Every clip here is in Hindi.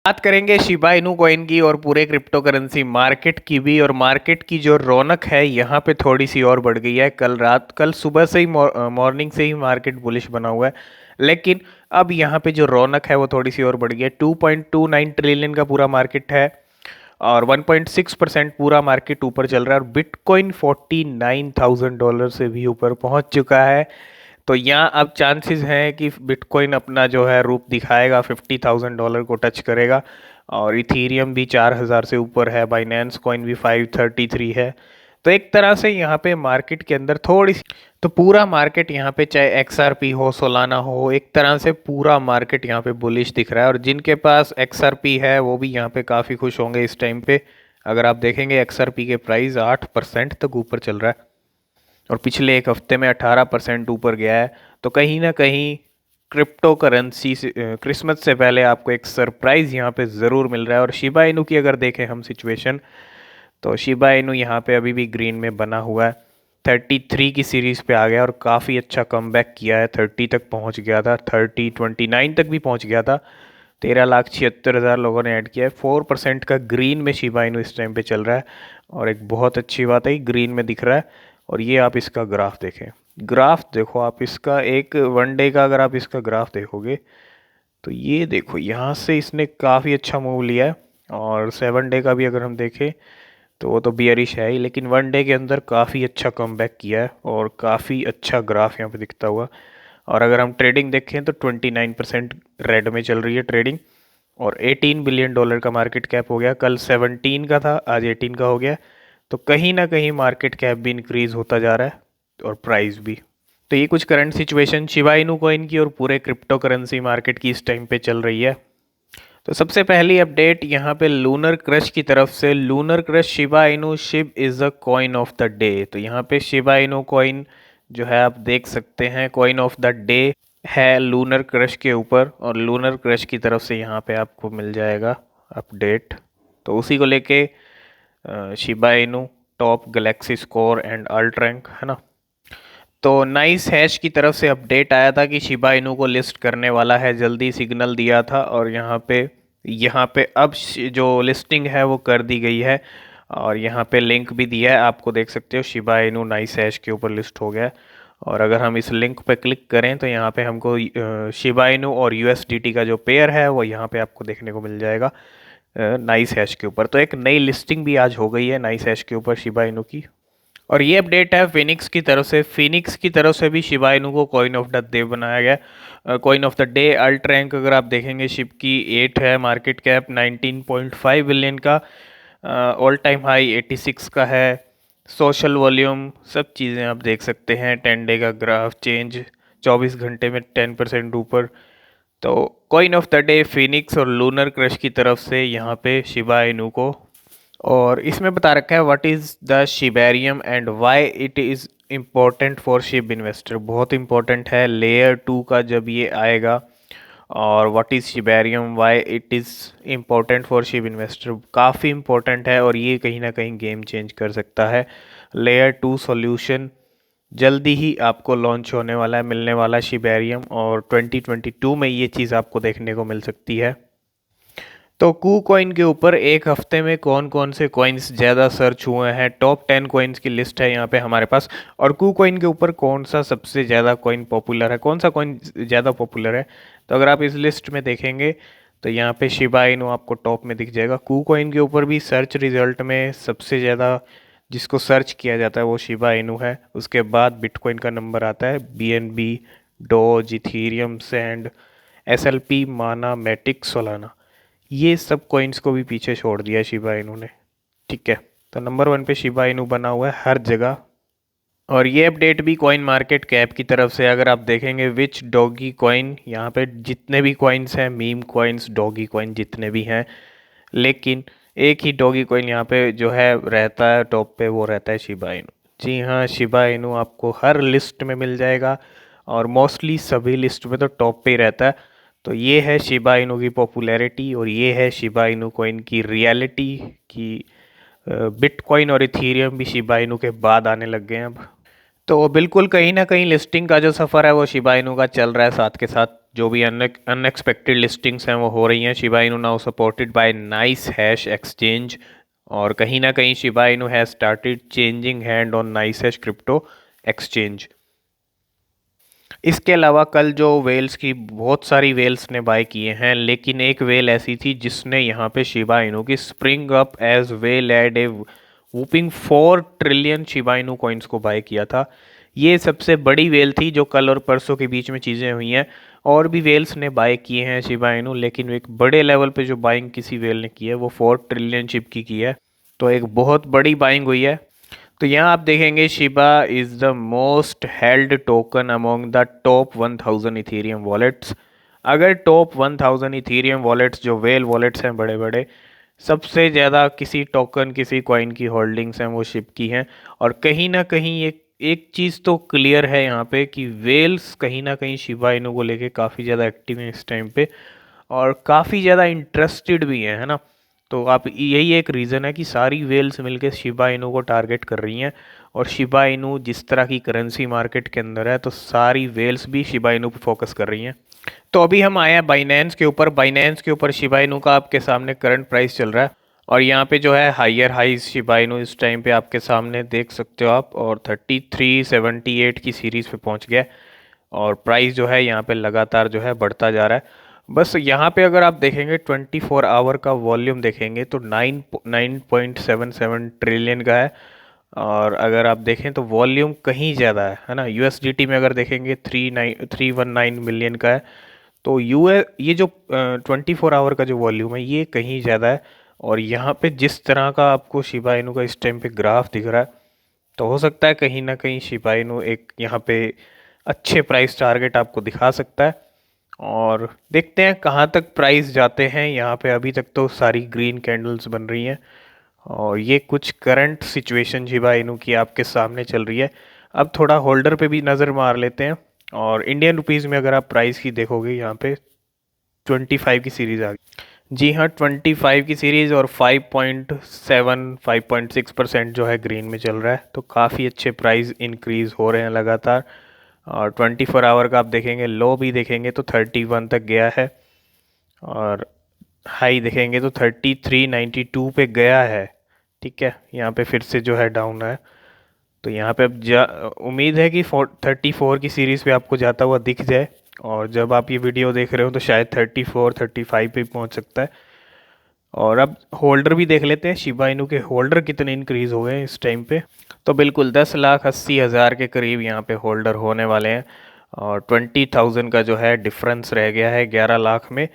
बात करेंगे शिबा इनू कॉइन की और पूरे क्रिप्टो करेंसी मार्केट की भी। और मार्केट की जो रौनक है यहाँ पे थोड़ी सी और बढ़ गई है। कल सुबह से ही मॉर्निंग से ही मार्केट बुलिश बना हुआ है, लेकिन अब यहाँ पे जो रौनक है वो थोड़ी सी और बढ़ गई है। 2.29 ट्रिलियन का पूरा मार्केट है और 1.6% पूरा मार्केट ऊपर चल रहा है। और बिटकॉइन $49,000 से भी ऊपर पहुंच चुका है। तो यहाँ अब चांसेस हैं कि बिटकॉइन अपना जो है रूप दिखाएगा, $50,000 को टच करेगा। और इथीरियम भी 4,000 से ऊपर है, बाइनेंस कॉइन भी 533 है। तो एक तरह से यहाँ पे मार्केट के अंदर थोड़ी सी, तो पूरा मार्केट यहाँ पे चाहे एक्सआरपी हो, सोलाना हो, एक तरह से पूरा मार्केट यहाँ पे बुलिश दिख रहा है। और जिनके पास एक्सआरपी है वो भी यहाँ पे काफ़ी खुश होंगे इस टाइम पे। अगर आप देखेंगे एक्सआरपी के प्राइस 8% तक ऊपर चल रहा है और पिछले एक हफ्ते में 18% ऊपर गया है। तो कहीं ना कहीं क्रिप्टो करेंसी से क्रिसमस से पहले आपको एक सरप्राइज़ यहाँ पे ज़रूर मिल रहा है। और शिबा इनू की अगर देखें हम सिचुएशन, तो शिबा इनू यहाँ पे अभी भी ग्रीन में बना हुआ है। 33 की सीरीज़ पे आ गया और काफ़ी अच्छा कमबैक किया है। 30 तक पहुँच गया था, 29 तक भी पहुँच गया था। 13,76,000 लोगों ने ऐड किया है। 4% का ग्रीन में शिबा इनू इस टाइम पे चल रहा है और एक बहुत अच्छी बात है, ग्रीन में दिख रहा है। और ये आप इसका ग्राफ देखें, ग्राफ देखो आप इसका, एक वन डे का अगर आप इसका ग्राफ देखोगे तो ये देखो यहाँ से इसने काफ़ी अच्छा मूव लिया है। और 7 डे का भी अगर हम देखें तो वो तो बियरिश है ही, लेकिन वन डे के अंदर काफ़ी अच्छा कमबैक किया है और काफ़ी अच्छा ग्राफ यहाँ पे दिखता हुआ। और अगर हम ट्रेडिंग देखें तो 29% रेड में चल रही है ट्रेडिंग। और $18 बिलियन का मार्केट कैप हो गया। कल 17 का था, आज 18 का हो गया। तो कहीं ना कहीं मार्केट कैप भी इंक्रीज होता जा रहा है और प्राइस भी। तो ये कुछ current situation Shiba Inu coin की और पूरे क्रिप्टो करेंसी मार्केट की इस टाइम पे चल रही है। तो सबसे पहली अपडेट यहाँ पे लूनर क्रश की तरफ से। Lunar crush Shiba Inu Shiv is a coin of the day. तो यहाँ पे शिबा इनू कॉइन जो है आप देख सकते हैं, कॉइन ऑफ द डे है लूनर क्रश के ऊपर। और लूनर क्रश की तरफ से यहाँ पे आपको मिल जाएगा अपडेट। तो उसी को लेके Shiba Inu top galaxy score and alt rank है ना। तो नाइस हैश की तरफ से अपडेट आया था कि शिबा इनू को लिस्ट करने वाला है, जल्दी सिग्नल दिया था। और यहाँ पे अब जो लिस्टिंग है वो कर दी गई है। और यहाँ पे लिंक भी दिया है, आपको देख सकते हो शिबा इनू नाइस हैश के ऊपर लिस्ट हो गया है। और अगर हम इस लिंक पे क्लिक करें तो यहाँ पे हमको शिबा इनू और यूएसडीटी का जो पेयर है वो यहाँ पे आपको देखने को मिल जाएगा नाइस हैश के ऊपर। तो एक नई लिस्टिंग भी आज हो गई है नाइस हैश के ऊपर शिबा इनू की। और ये अपडेट है फिनिक्स की तरफ से। फिनिक्स की तरफ से भी शिबा इनू को कॉइन ऑफ द डे बनाया गया। Coin of the day alt rank अगर आप देखेंगे शिप की 8 है, मार्केट कैप 19.5 बिलियन का, ऑल टाइम हाई 86 का है। सोशल वॉल्यूम सब चीज़ें आप देख सकते हैं। 10 डे का ग्राफ चेंज 24 घंटे में 10% ऊपर। तो coin of the day Phoenix और लूनर क्रश की तरफ से यहाँ पे शिबा इनू को। और इसमें बता रखा है what is the Shibarium and why it is important for ship investor. बहुत इंपॉर्टेंट है लेयर 2 का जब ये आएगा। और what is Shibarium, why it is important for ship investor, काफ़ी इंपॉर्टेंट है और ये कहीं ना कहीं गेम चेंज कर सकता है। लेयर 2 सॉल्यूशन जल्दी ही आपको लॉन्च होने वाला है, मिलने वाला शिबेरियम। और 2022 में ये चीज़ आपको देखने को मिल सकती है। तो कू कॉइन के ऊपर एक हफ्ते में कौन कौन से कॉइन्स ज़्यादा सर्च हुए हैं, टॉप 10 कॉइन्स की लिस्ट है यहाँ पे हमारे पास। और कू कॉइन के ऊपर कौन सा सबसे ज़्यादा कॉइन पॉपुलर है, कौन सा कॉइन ज़्यादा पॉपुलर है। तो अगर आप इस लिस्ट में देखेंगे तो यहाँ पे शिबा इनू आपको टॉप में दिख जाएगा। कू कॉइन के ऊपर भी सर्च रिजल्ट में सबसे ज़्यादा जिसको सर्च किया जाता है वो शिबा इनू है। उसके बाद बिटकॉइन का नंबर आता है, BNB, dose, Ethereum, sand, SLP, माना, मैटिक, सोलाना। ये सब कॉइन्स को भी पीछे छोड़ दिया शिबा इनू ने। ठीक है, तो नंबर 1 पे शिबा इनू बना हुआ है हर जगह। और ये अपडेट भी कॉइन मार्केट कैप की तरफ से। अगर आप देखेंगे विच डॉगी कॉइन, यहाँ पे जितने भी कॉइन्स हैं, मीम कॉइन्स, डॉगी कॉइन जितने भी हैं, लेकिन एक ही डॉगी कॉइन यहाँ पे जो है रहता है टॉप पे, वो रहता है शिबा इनू। जी हाँ, शिबा इनू आपको हर लिस्ट में मिल जाएगा और मोस्टली सभी लिस्ट में तो टॉप पे ही रहता है। तो ये है शिबा इनू की पॉपुलैरिटी और ये है शिबा इनू कॉइन की रियलिटी की बिटकॉइन और इथीरियम भी शिबा इनू के बाद आने लग गए हैं अब। तो बिल्कुल कहीं ना कहीं लिस्टिंग का जो सफ़र है वो शिबा इनू का चल रहा है, साथ के साथ जो भी अनएक्सपेक्टेड लिस्टिंग्स हैं वो हो रही हैं। Shiba Inu now supported by nice hash exchange, और कहीं ना कहीं Shiba Inu has started changing hand on nice hash crypto exchange. इसके अलावा कल जो वेल्स की बहुत सारी वेल्स ने बाय किए हैं, लेकिन एक वेल ऐसी थी जिसने यहाँ पे शिबा इनू की spring up as well add a whooping 4 trillion Shiba Inu coins को बाय किया था। ये सबसे बड़ी वेल थी जो कल और परसों के बीच में चीज़ें हुई हैं। और भी वेल्स ने बाय किए हैं शिबा इनू, लेकिन एक बड़े लेवल पे जो बाइंग किसी वेल ने की है वो 4 ट्रिलियन शिप की है। तो एक बहुत बड़ी बाइंग हुई है। तो यहाँ आप देखेंगे Shiba is the most held token among the top 1000 Ethereum wallets. अगर टॉप 1000 इथेरियम वॉलेट्स जो वेल वॉलेट्स हैं बड़े बड़े, सबसे ज़्यादा किसी टोकन किसी कॉइन की होल्डिंग्स हैं वो शिप की हैं। और कहीं ना कहीं एक चीज़ तो क्लियर है यहाँ पे कि वेल्स कहीं ना कहीं शिबा इनू को लेके काफ़ी ज़्यादा एक्टिव हैं इस टाइम पे, और काफ़ी ज़्यादा इंटरेस्टेड भी हैं, है ना। तो आप यही एक रीज़न है कि सारी वेल्स मिलके शिबा इनू को टारगेट कर रही हैं। और शिबा इनू जिस तरह की करेंसी मार्केट के अंदर है, तो सारी वेल्स भी शिबा इनू पे फोकस कर रही हैं। तो अभी हम आए हैं बाइनेंस के ऊपर। बाइनेंस के ऊपर शिबा इनू का आपके सामने करंट प्राइस चल रहा है, और यहाँ पे जो है हायर हाइज शिबा इनू इस टाइम पे आपके सामने देख सकते हो आप, और 3378 की सीरीज़ पे पहुँच गया है। और प्राइस जो है यहाँ पे लगातार जो है बढ़ता जा रहा है। बस यहाँ पे अगर आप देखेंगे 24 आवर का वॉल्यूम देखेंगे तो 9.77 ट्रिलियन का है। और अगर आप देखें तो वॉल्यूम कहीं ज़्यादा है ना। यूएसडीटी में अगर देखेंगे 319 मिलियन का है। तो ये जो 24 आवर का जो वॉल्यूम है ये कहीं ज़्यादा है। और यहाँ पे जिस तरह का आपको शिबा इनू का इस टाइम पे ग्राफ दिख रहा है, तो हो सकता है कहीं ना कहीं शिबा इनू एक यहाँ पे अच्छे प्राइस टारगेट आपको दिखा सकता है। और देखते हैं कहाँ तक प्राइस जाते हैं। यहाँ पे अभी तक तो सारी ग्रीन कैंडल्स बन रही हैं, और ये कुछ करंट सिचुएशन शिबा इनू की आपके सामने चल रही है। अब थोड़ा होल्डर पे भी नज़र मार लेते हैं। और इंडियन रुपीज़ में अगर आप प्राइस की देखोगे, यहाँ पे 25 की सीरीज़ आ गई। जी हाँ, 25 की सीरीज़, और 5.6% जो है ग्रीन में चल रहा है। तो काफ़ी अच्छे प्राइस इंक्रीज़ हो रहे हैं लगातार। और 24 आवर का आप देखेंगे लो भी देखेंगे तो 31 तक गया है, और हाई देखेंगे तो 3392 पे गया है। ठीक है, यहाँ पे फिर से जो है डाउन है। तो यहाँ पे अब उम्मीद है कि 34 की सीरीज़ पे आपको जाता हुआ दिख जाए। और जब आप ये वीडियो देख रहे हो तो शायद 34-35 पे पहुँच सकता है। और अब होल्डर भी देख लेते हैं, शिबा इनू के होल्डर कितने इंक्रीज़ हो गए हैं इस टाइम पे। तो बिल्कुल 10,80,000 के करीब यहाँ पे होल्डर होने वाले हैं। और 20,000 का जो है डिफरेंस रह गया है 11 लाख में।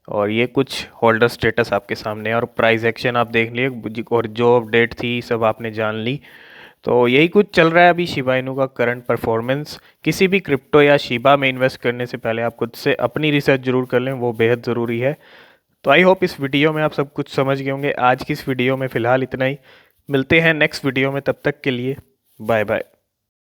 और ये कुछ होल्डर स्टेटस आपके सामने है, और प्राइस एक्शन आप देख लिए, और जो अपडेट थी सब आपने जान ली। तो यही कुछ चल रहा है अभी शिबा इनू का करंट परफॉर्मेंस। किसी भी क्रिप्टो या शिबा में इन्वेस्ट करने से पहले आप खुद से अपनी रिसर्च जरूर कर लें, वो बेहद ज़रूरी है। तो आई होप इस वीडियो में आप सब कुछ समझ गए होंगे। आज की इस वीडियो में फ़िलहाल इतना ही। मिलते हैं नेक्स्ट वीडियो में, तब तक के लिए बाय बाय।